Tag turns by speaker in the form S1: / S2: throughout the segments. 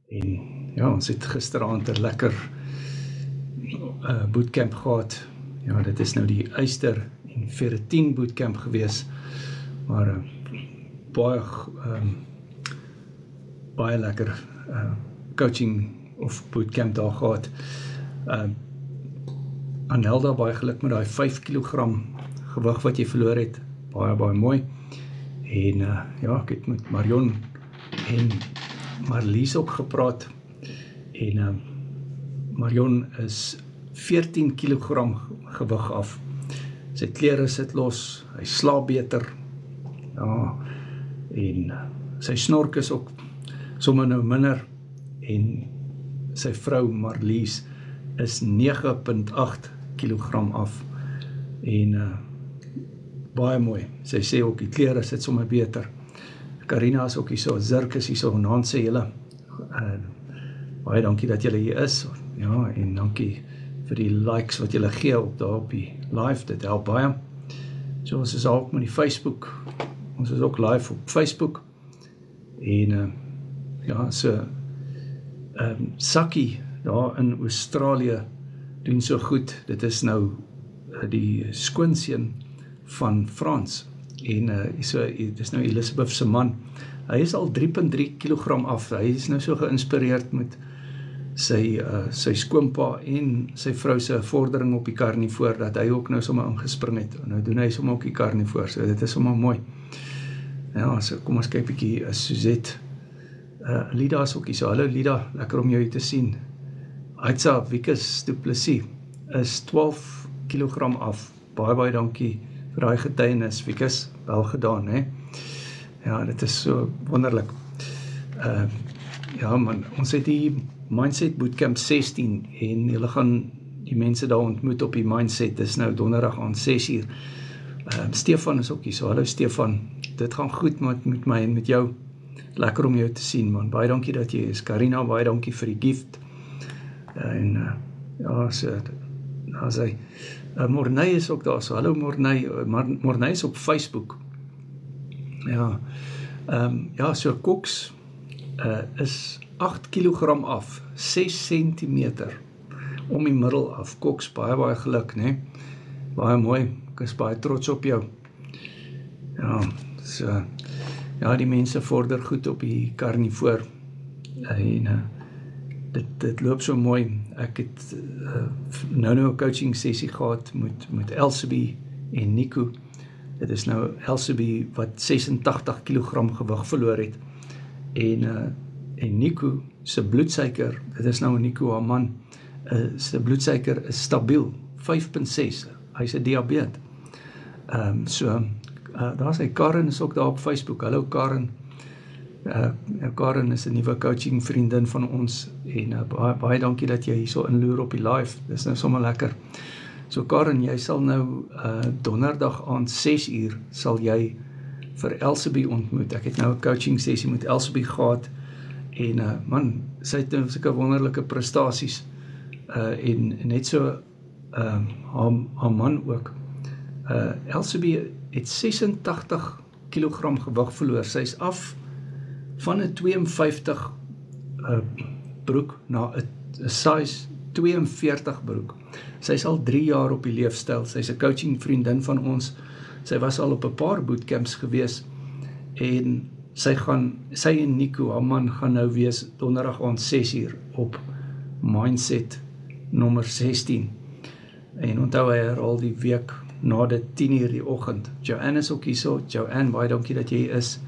S1: En ja, ons het gisteraand 'n lekker bootcamp gehad. Ja, dit is nou die Eyster en Ferritin bootcamp gewees, maar baie lekker coaching of bootcamp daar gehad. Anelda, baie geluk met daai 5 kg gewig wat jy verloor het, baie mooi. En ja, ek het met Marion en Marlies ook gepraat, en Marion is 14 kg gewig af. Sy klere sit los, hy slaap beter, ja, en sy snork is ook sommer nou minder, en sy vrou Marlies is 9,8 kg af, en baie mooi. Sy sê ook die klere sit sommer beter. Karina is ook hier so, Zirk is hier so, naam sê julle, baie dankie dat julle hier is, ja, en dankie vir die likes wat julle gee op daar op die live, dit help baie. So ons is ook met die Facebook, ons is ook live op Facebook, en ja, so Sakkie daar in Australië doen so goed. Dit is nou die skoonseun van Frans, en dit is nou Elisabeth se man. Hy is al 3,3 kg af. Hy is nou so geïnspireerd met sy skoonpa en sy vrou se vordering op die karnivoor, dat hy ook nou sommer ingespring het. En nou doen hy sommer ook die karnivoor, so dit is sommer mooi. Ja, so kom ons kyk bietjie, Suzette. Lida is ook hier, so hallo Lida, lekker om jou hier te sien. Aitsa Wiekes du Plessis is 12 kg af. Baie dankie vir daai getuienis, Wiekes, wel gedaan, hè? Ja, dit is so wonderlik. Ja man, ons het die Mindset Bootcamp 16, en julle gaan die mense daar ontmoet op die Mindset, dis nou donderdag aan 6:00. Stefan is ook hier, so hallo Stefan, dit gaan goed met my en met jou. Lekker om jou te sien, man. Baie dankie dat jy is. Karina, baie dankie vir die gift. En ja, so, daar is hy. Morney is ook daar, so hallo Morney. Morney is op Facebook. Ja, ja, so Cox is 8 kg af, 6 cm om die middel af. Cox, baie geluk, né? Baie mooi, ek is baie trots op jou. Ja, so, ja, die mense vorder goed op die karnivoor, en dit loop so mooi. Ek het nou 'n coaching sessie gehad met Elsebie en Nico. Dit is nou Elsebie wat 86 kg gewig verloor het, en Nico se bloedsuiker, dit is nou Nico haar man, sy bloedsuiker is stabiel, 5,6, hy is 'n diabetes. So, daar sê Karen is ook daar op Facebook. Hallo Karen. Karen is 'n nuwe coaching vriendin van ons, en baie dankie dat jy hier so inloer op die live. Dis nou sommer lekker. So Karen, jy sal nou donderdag aand 6:00 sal jy vir Elsebie ontmoet. Ek het nou 'n coaching sessie met Elsebie gehad, en man, sy het nou sulke wonderlike prestasies, en net so haar man ook. Elsebie het 86 kg gewig verloor. Sy is af van 'n 52 broek na 'n size 42 broek. Sy is al 3 jaar op die leefstyl. Sy is 'n coaching vriendin van ons. Sy was al op 'n paar bootcamps gewees, en sy en Nico, haar man, gaan nou wees donderdag aand 6:00 op Mindset nommer 16. En onthou, hy herhaal die week na dit 10:00 die oggend. Joanne is ook hier so. Joanne, baie dankie dat jy is.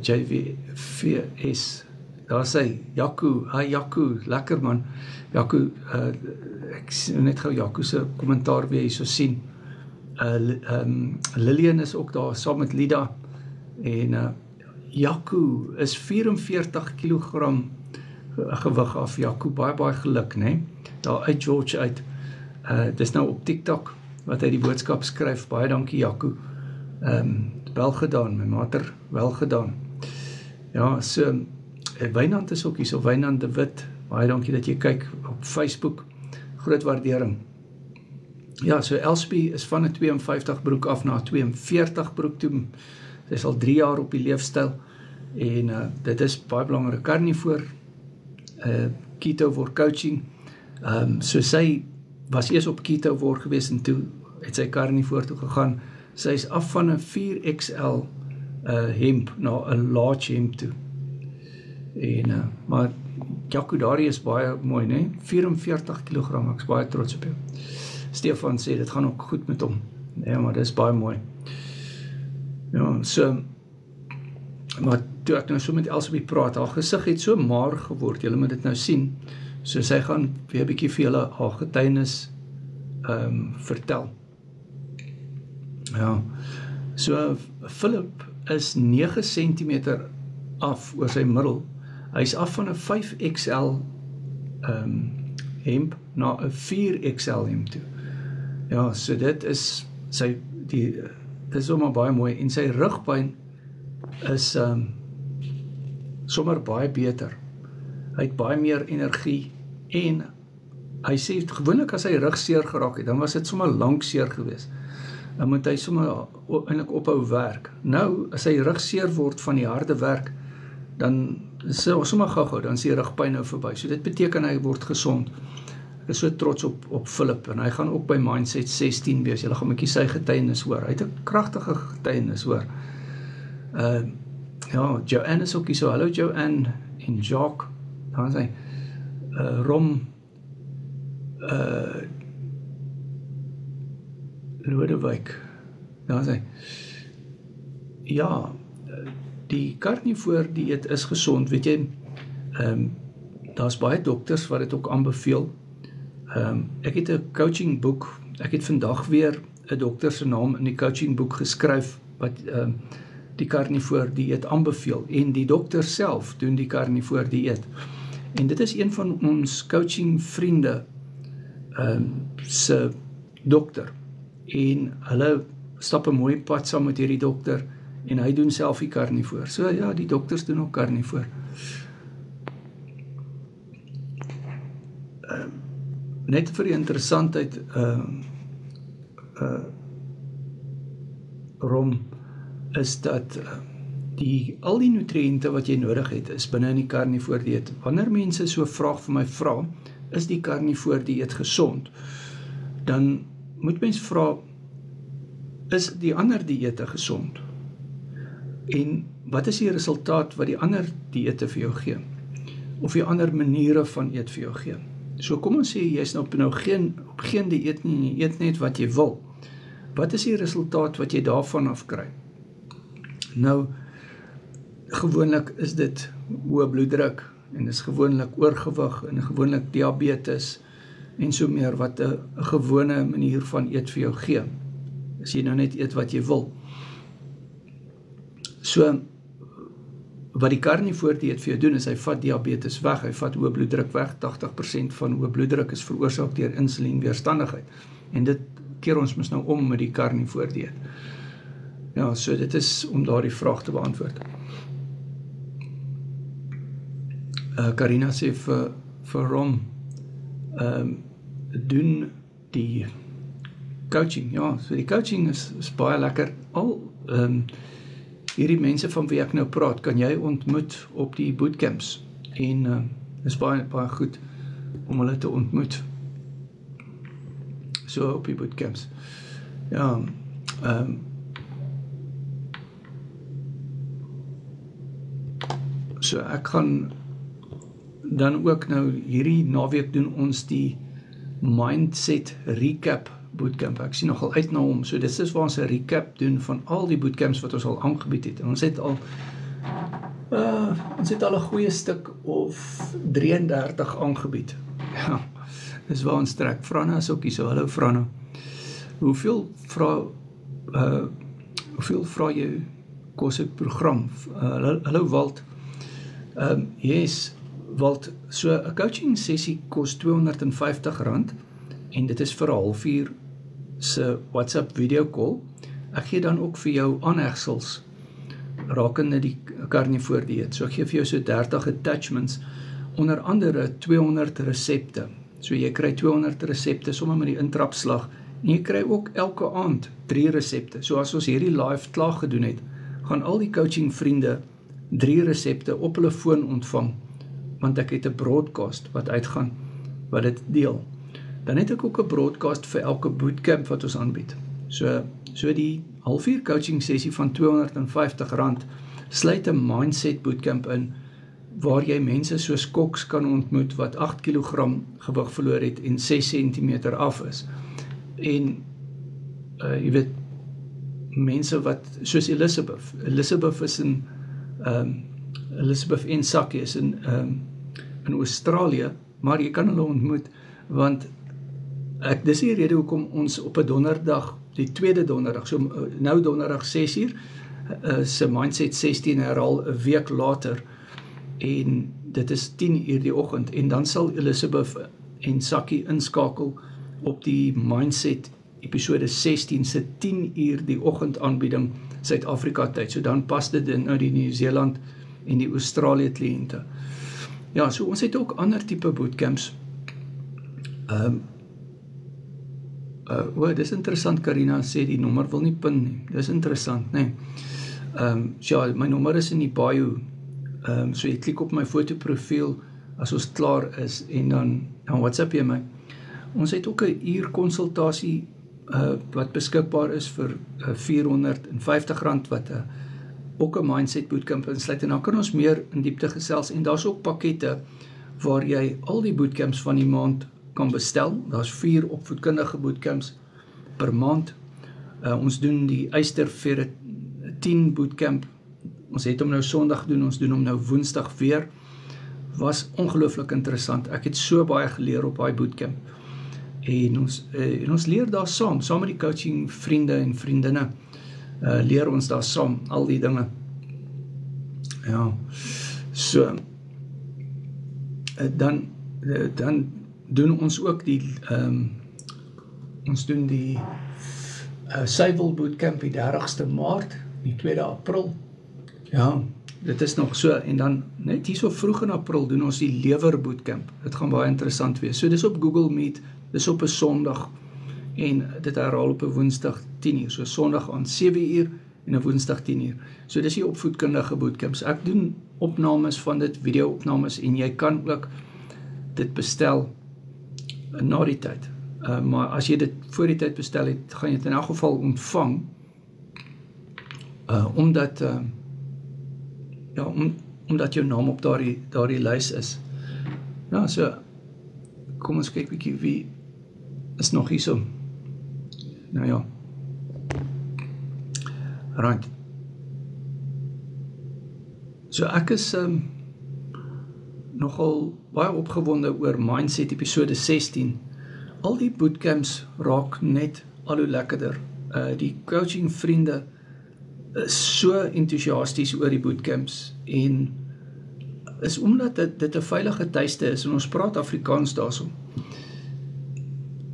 S1: JVS, daar sê Jaco, hi Jaco, lekker man. Jaco, ek net gou Jaco se kommentaar weer hier so sien. Lillian is ook daar saam met Lida, en Jaco is 44 kg gewig af. Jaco, baie geluk, né? Daar uit George uit. Dis nou op TikTok wat hy die boodskap skryf. Baie dankie Jaco. Wel gedaan, my mater, wel gedaan. Ja, so Wynand is ook hier, so Wynand de Wit, baie dankie dat jy kyk op Facebook. Groot waardering. Ja, so Elsebie is van 'n 52 broek af na 'n 42 broek toe. Sy is al 3 jaar op die leefstyl, en dit is baie belangrik. Karnivoor Ketovore coaching. So sy was eers op Ketovore gewees en toe het sy carnivore toe gegaan. Sy is af van 'n 4XL hemp na 'n large hemp toe. En maar Jaco, daardie is baie mooi, né? 44 kg, ek is baie trots op jou. Stefan sê dit gaan ook goed met hom. Ja, maar dit is baie mooi. Ja, so maar toe ek nou so met Elsie praat, haar gesig het so maar geword, julle moet dit nou sien, so sy gaan weer 'n bietjie vir julle haar getuienis vertel. Ja, so Philip is 9 cm af oor sy middel, hy is af van 'n 5XL hemp na 'n 4XL hemp toe. Ja, so dit is dit is sommer baie mooi, en sy rugpyn is sommer baie beter. Hy het baie meer energie, en hy sê, gewoonlik as hy rug seer geraak het, dan was dit sommer lank seer gewees. Dan moet hy sommer eintlik ophou werk. Nou, as hy rug seer word van die harde werk, dan is sommer gou-gou, dan is die rugpyn nou verby. So dit beteken hy word gesond. Ek is so trots op Philip, en hy gaan ook by Mindset 16 wees. Julle gaan 'n bietjie sy getuienis hoor. Hy het 'n kragtige getuienis hoor. Ja, Joanne is ook hier so. Hallo Joanne en Jacques. Daar is hy. Rom Lodewijk. Daar is hy. Ja, die carnivore dieet is gesond, weet jy. Daar's baie dokters wat dit ook aanbeveel. Ek het 'n coaching boek, ek het vandag weer 'n dokter se naam in die coaching boek geskryf wat die carnivore dieet aanbeveel, en die dokter self doen die carnivore dieet. En dit is een van ons coaching vriende se dokter, en hulle stap 'n mooi pad saam met hierdie dokter, en hy doen self die carnivore. So ja, die dokters doen ook carnivore. Net vir die interessantheid, Rom, is dat al die nutriënte wat jy nodig het, is binne in die carnivore dieet. Wanneer mense so vraag vir my vra, is die carnivore dieet gesond? Dan moet mens vra, is die ander dieete gesond? En wat is die resultaat wat die ander dieete vir jou gee? Of die ander maniere van eet vir jou gee? So kom ons sê, jy is nou op geen dieet nie, jy eet net wat jy wil. Wat is die resultaat wat jy daarvan afkry? Nou, gewoonlik is dit hoë bloeddruk, en is gewoonlik oorgewig, en gewoonlik diabetes, en so meer wat 'n gewone manier van eet vir jou gee. As jy nou net eet wat jy wil. So, wat die carnivore dieet vir jou doen, is hy vat diabetes weg, hy vat hoë bloeddruk weg. 80% van hoë bloeddruk is veroorsaak deur insulienweerstandigheid. En dit keer ons mos nou om met die carnivore dieet. Ja, so dit is om daardie vraag te beantwoord. Karina sê vir Rom, doen die coaching. Ja, so die coaching is baie lekker. Hierdie mense van wie ek nou praat, kan jy ontmoet op die bootcamps. En is baie goed om hulle te ontmoet. So op die bootcamps. Ja, so ek gaan dan ook nou hierdie naweek doen ons die Mindset Recap bootcamp. Ek sien nogal uit na hom. So dit is waar ons 'n recap doen van al die bootcamps wat ons al aangebied het. En ons het al 'n goeie stuk of 33 aangebied. Ja, dis waar ons trek. Franna is ook hier so. Hallo Franna. Hoeveel vra jy kos ek program? Hallo Walt. Yes, Walt, so 'n coaching sessie kos R250 en dit is vir 'n halfuur se WhatsApp video call. Ek gee dan ook vir jou aanhegsels rakende die carnivore dieet. So ek gee vir jou so 30 attachments, onder andere 200 resepte. So jy kry 200 resepte sommer met die intrapslag en jy kry ook elke aand 3 resepte. So as ons hierdie live klaar gedoen het, gaan al die coaching vriende 3 resepte op hulle foon ontvang want ek het 'n broadcast wat uitgaan, wat dit deel. Dan het ek ook 'n broadcast vir elke bootcamp wat ons aanbied. So die halfuur coaching sessie van R250 sluit 'n mindset bootcamp in, waar jy mense soos Cox kan ontmoet wat 8 kg gewig verloor het en 6 cm af is. En jy weet, mense wat, soos Elizabeth is in Elizabeth en Saki is in Australië, maar jy kan hulle ontmoet, want dis die rede hoekom ons op 'n donderdag, die tweede donderdag, so nou donderdag 6 uur, se Mindset 16 herhaal 'n week later, en dit is 10 uur die oggend, en dan sal Elizabeth en Saki inskakel op die Mindset episode 16 se 10 uur die oggend aanbieding Suid-Afrika tyd, so dan pas dit in nou die Nieu-Seeland en die Australië kliënte. Ja, so ons het ook ander tipe bootcamps. Dis interessant, Karina sê die nommer wil nie pin nie, dis interessant, nee. Ja, my nommer is in die bio, so jy klik op my fotoprofiel as ons klaar is, en dan WhatsApp jy my. Ons het ook 'n uur konsultasie wat beskikbaar is vir R450, wat ook 'n mindset bootcamp insluit, en dan kan ons meer in diepte gesels, en daar's ook pakkette waar jy al die bootcamps van die maand kan bestel. Daar's 4 opvoedkundige bootcamps per maand. Ons doen die Eyster 10 bootcamp, ons het hom nou Sondag gedoen, ons doen hom nou Woensdag weer. Was ongelooflik interessant, ek het so baie geleer op daai bootcamp. En ons leer daar saam met die coaching vriende en vriendinne, leer ons daar saam, al die dinge. Ja, so, dan doen ons ook ons doen die Suiwel bootcamp die 30ste Maart, die 2de April. Ja, dit is nog so, en dan net hier so vroeg in April doen ons die lewer bootcamp. Dit gaan baie interessant wees. So dis op Google Meet, dis op 'n Sondag, en dit herhaal op 'n Woensdag 10 uur, so Sondag aan 7 uur en 'n Woensdag 10 uur. So dis die opvoedkundige bootcamps. Ek doen opnames van dit, video-opnames, en jy kan ook dit bestel na die tyd. Maar as jy dit voor die tyd bestel het, gaan jy dit in elk geval ontvang, omdat jou naam op daardie lys is. Ja, so, kom ons kyk bietjie wie is nog hierso. Nou ja. Right. So ek is nogal baie opgewonde oor Mindset episode 16. Al die bootcamps raak net al hoe lekkerder. Die coaching vriende is so enthousiasties oor die bootcamps, en is omdat dit 'n veilige tuiste is, en ons praat Afrikaans daarso.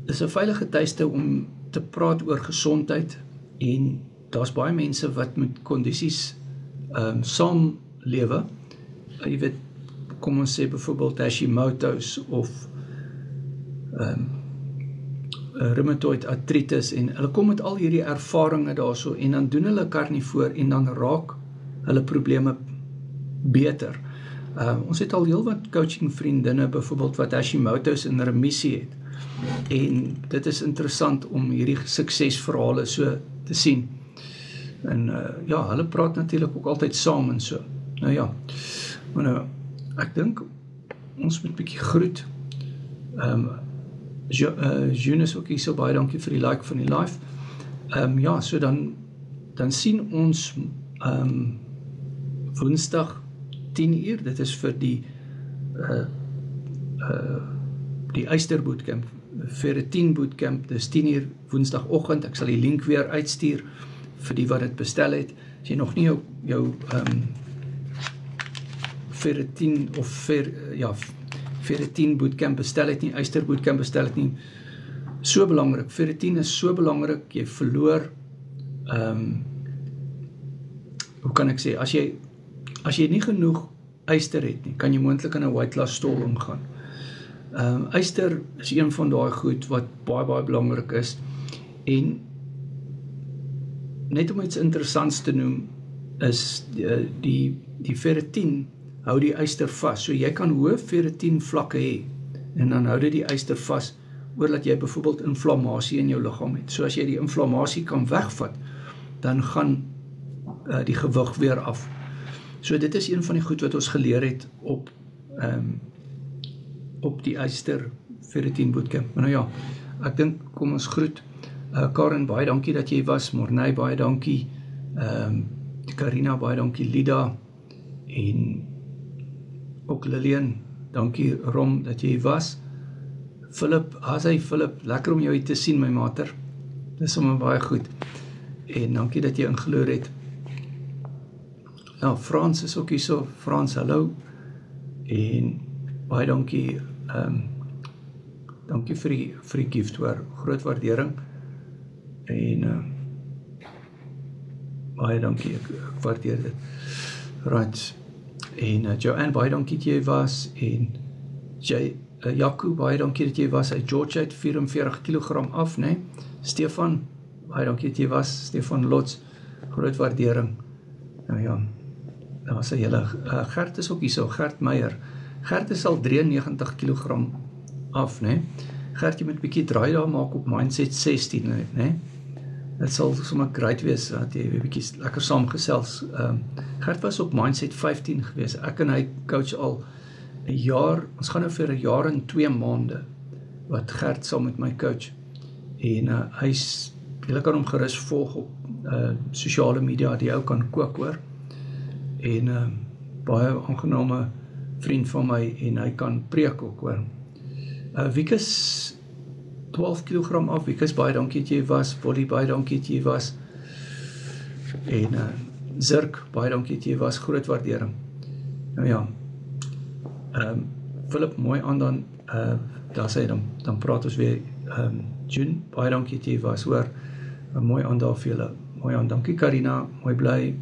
S1: Is 'n veilige tuiste om te praat oor gesondheid, en daar's baie mense wat met kondisies saamlewe. Jy weet, kom ons sê byvoorbeeld Hashimoto's of rheumatoid arthritis, en hulle kom met al hierdie ervarings daarso, en dan doen hulle karnivoor, en dan raak hulle probleme beter. Ons het al heel wat coaching vriendinne byvoorbeeld wat Hashimoto's in remissie het, en dit is interessant om hierdie suksesverhale so te sien. En ja, hulle praat natuurlik ook altyd saam en so. Nou ja, maar nou, ek dink ons moet 'n bietjie groet. June is ook hier, so baie dankie vir die like van die live. Ja, so dan sien ons Woensdag 10 uur, dit is vir die Eyster bootcamp, vir 10 bootcamp, dis 10 uur Woensdagoggend. Ek sal die link weer uitstuur vir die wat dit bestel het. As jy nog nie jou vir 10 of vir 10 bootcamp bestel het nie, Eyster bootcamp bestel het nie, so belangrik, vir 10 is so belangrik, jy verloor, hoe kan ek sê, as jy nie genoeg Eyster het nie, kan jy moontlik in 'n weight loss stol omgaan. Eyster is een van daai goed wat baie belangrik is, en net om iets interessants te noem, is die ferritin hou die yster vas. So jy kan hoë ferritin vlakke hê en dan hou dit die yster vas oordat jy byvoorbeeld inflammasie in jou liggaam het. So as jy die inflammasie kan wegvat, dan gaan die gewig weer af. So dit is een van die goed wat ons geleer het op die yster ferritin bootcamp. Maar nou ja, ek dink kom ons groet. Karen, baie dankie dat jy was. Morney, baie dankie. Karina, baie dankie. Lida en ook Lillian, dankie Rom dat jy was. Philip, Philip, lekker om jou hier te sien my mater. Dis sommer baie goed. En dankie dat jy ingeloer het. Nou, Frans is ook hier so. Frans, hallo. En baie dankie dankie vir die gift hoor. Groot waardering. En baie dankie, ek waardeer dit. Right. En Joanne, baie dankie dat jy was. En Jaco, baie dankie dat jy was. Uit George uit 44 kilogram af, né? Stefan, baie dankie dat jy was. Stefan Lots, groot waardering. Nou ja, daar was hele Gert is ook hier so, Gert Meyer. Gert is al 93 kilogram af, né? Gert, jy moet 'n bietjie draai daar maak op Mindset 16, né? Dit sal sommer great wees, dat jy 'n bietjie lekker saamgesels. Gert was op Mindset 15 gewees. Ek en hy coach al 'n jaar, ons gaan nou vir 'n jaar en 2 maande, wat Gert saam met my coach. En julle kan hom gerus volg op sosiale media, die ou kan kook hoor. En baie aangename vriend van my, en hy kan preek ook hoor. Wiekus 12 kilogram af, Wiekus, baie dankie dat jy was. Body, baie dankie dat jy was. En Zirk, baie dankie dat jy was. Groot waardering. Nou ja, Philip, mooi aan dan, daar sê dan praat ons weer. June, baie dankie dat jy was, hoor. Mooi aan daar vir julle. Mooi aan, dankie Karina, mooi bly.